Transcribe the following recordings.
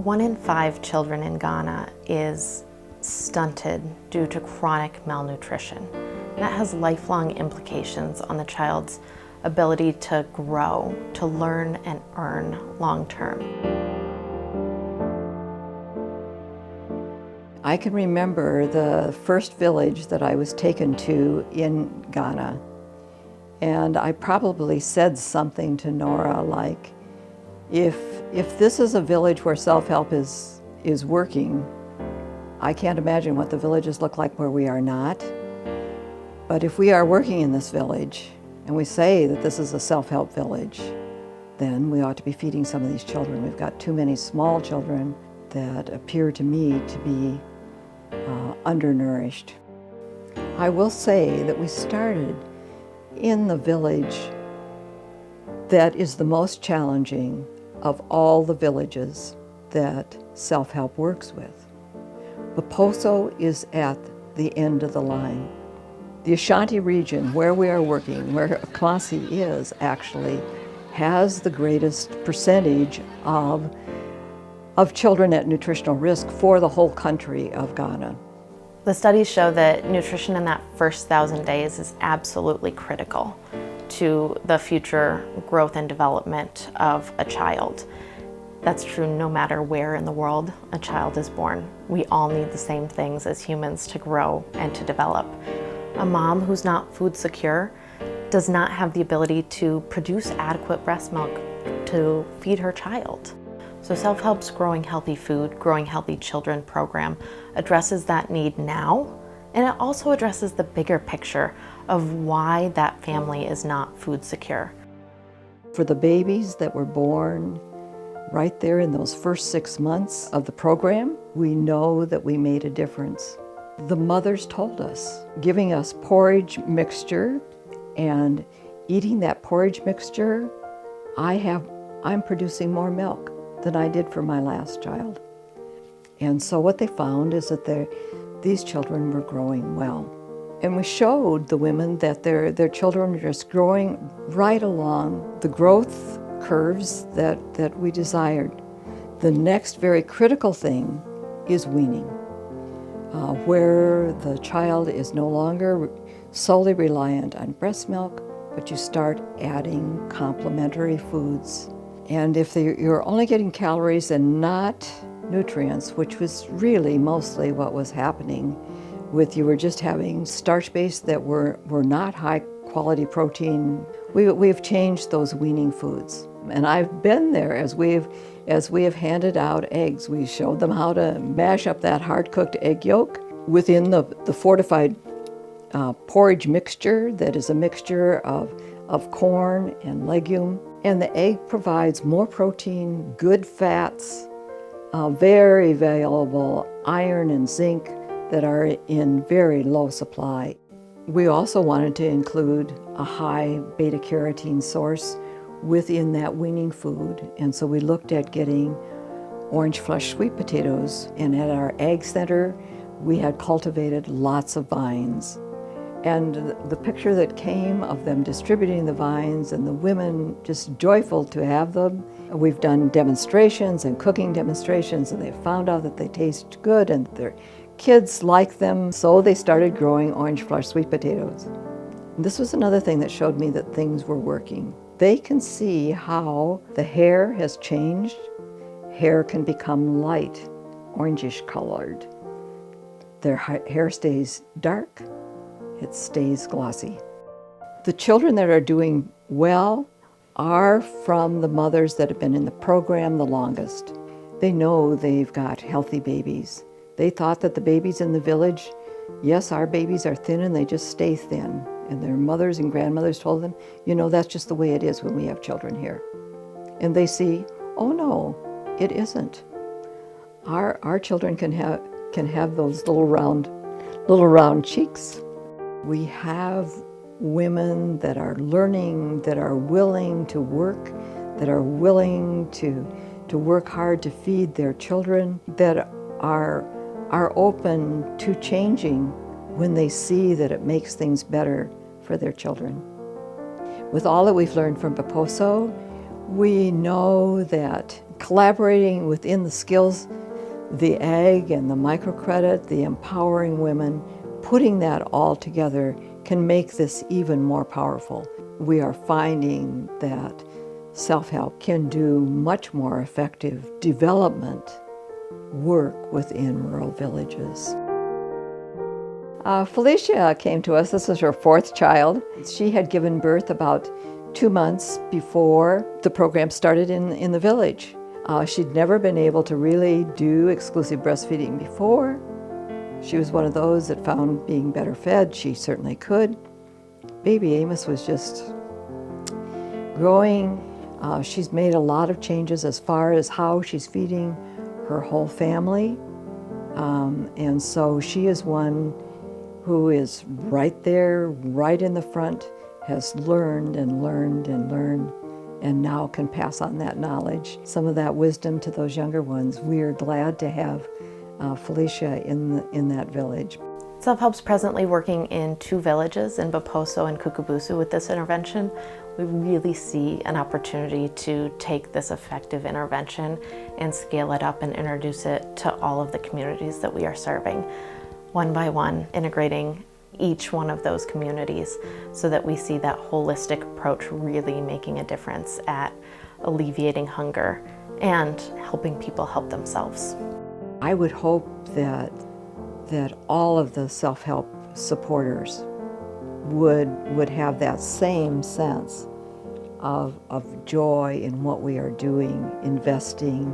1 in 5 children in Ghana is stunted due to chronic malnutrition. And that has lifelong implications on the child's ability to grow, to learn and earn long term. I can remember the first village that I was taken to in Ghana, and I probably said something to Nora like, if this is a village where self-help is working, I can't imagine what the villages look like where we are not. But if we are working in this village, and we say that this is a self-help village, then we ought to be feeding some of these children. We've got too many small children that appear to me to be undernourished. I will say that we started in the village that is the most challenging of all the villages that self-help works with. Boposo is at the end of the line. The Ashanti region, where we are working, where Kumasi is actually, has the greatest percentage of children at nutritional risk for the whole country of Ghana. The studies show that nutrition in that first 1,000 days is absolutely critical to the future growth and development of a child. That's true no matter where in the world a child is born. We all need the same things as humans to grow and to develop. A mom who's not food secure does not have the ability to produce adequate breast milk to feed her child. So Self-Help's Growing Healthy Food, Growing Healthy Children program addresses that need now, and it also addresses the bigger picture of why that family is not food secure. For the babies that were born right there in those first 6 months of the program, we know that we made a difference. The mothers told us, giving us porridge mixture and eating that porridge mixture, I'm producing more milk than I did for my last child. And so what they found is that these children were growing well. And we showed the women that their children were just growing right along the growth curves that we desired. The next very critical thing is weaning, where the child is no longer solely reliant on breast milk, but you start adding complementary foods. And if you're only getting calories and not nutrients, which was really mostly what was happening, you were just having starch-based that were not high quality protein, we've changed those weaning foods. And I've been there as we have handed out eggs. We showed them how to mash up that hard-cooked egg yolk within the fortified porridge mixture that is a mixture of corn and legume. And the egg provides more protein, good fats, very valuable iron and zinc that are in very low supply. We also wanted to include a high beta-carotene source within that weaning food. And so we looked at getting orange flesh sweet potatoes. And at our ag center, we had cultivated lots of vines. And the picture that came of them distributing the vines and the women just joyful to have them. We've done demonstrations and cooking demonstrations, and they found out that they taste good and their kids like them, so they started growing orange flesh sweet potatoes. And this was another thing that showed me that things were working. They can see how the hair has changed. Hair can become light, orangish colored. Their hair stays dark. It stays glossy. The children that are doing well are from the mothers that have been in the program the longest. They know they've got healthy babies. They thought that the babies in the village, yes, our babies are thin and they just stay thin. And their mothers and grandmothers told them, that's just the way it is when we have children here. And they see, oh no, it isn't. Our children can have those little round cheeks. We have women that are learning, that are willing to work, that are willing to work hard to feed their children, that are open to changing when they see that it makes things better for their children. With all that we've learned from Boposo, We know that collaborating within the skills, the ag and the microcredit, the empowering women, putting that all together can make this even more powerful. We are finding that self-help can do much more effective development work within rural villages. Felicia came to us. This was her fourth child. She had given birth about 2 months before the program started in the village. She'd never been able to really do exclusive breastfeeding before. She was one of those that found being better fed, she certainly could. Baby Amos was just growing. She's made a lot of changes as far as how she's feeding her whole family. And so she is one who is right there, right in the front, has learned and learned and learned, and now can pass on that knowledge, some of that wisdom to those younger ones. We are glad to have Felicia in that village. Selfhelp's presently working in 2 villages, in Baposo and Kukubusu, with this intervention. We really see an opportunity to take this effective intervention and scale it up and introduce it to all of the communities that we are serving, one by one, integrating each one of those communities so that we see that holistic approach really making a difference at alleviating hunger and helping people help themselves. I would hope that all of the self-help supporters would have that same sense of joy in what we are doing, investing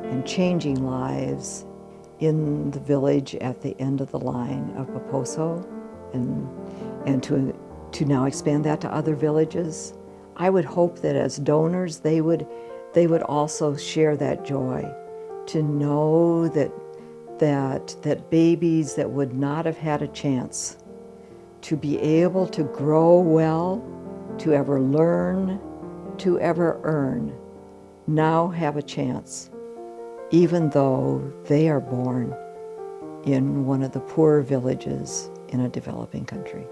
and changing lives in the village at the end of the line of Baposo, and to now expand that to other villages. I would hope that as donors they would also share that joy, to know that babies that would not have had a chance to be able to grow well, to ever learn, to ever earn, now have a chance, even though they are born in one of the poorer villages in a developing country.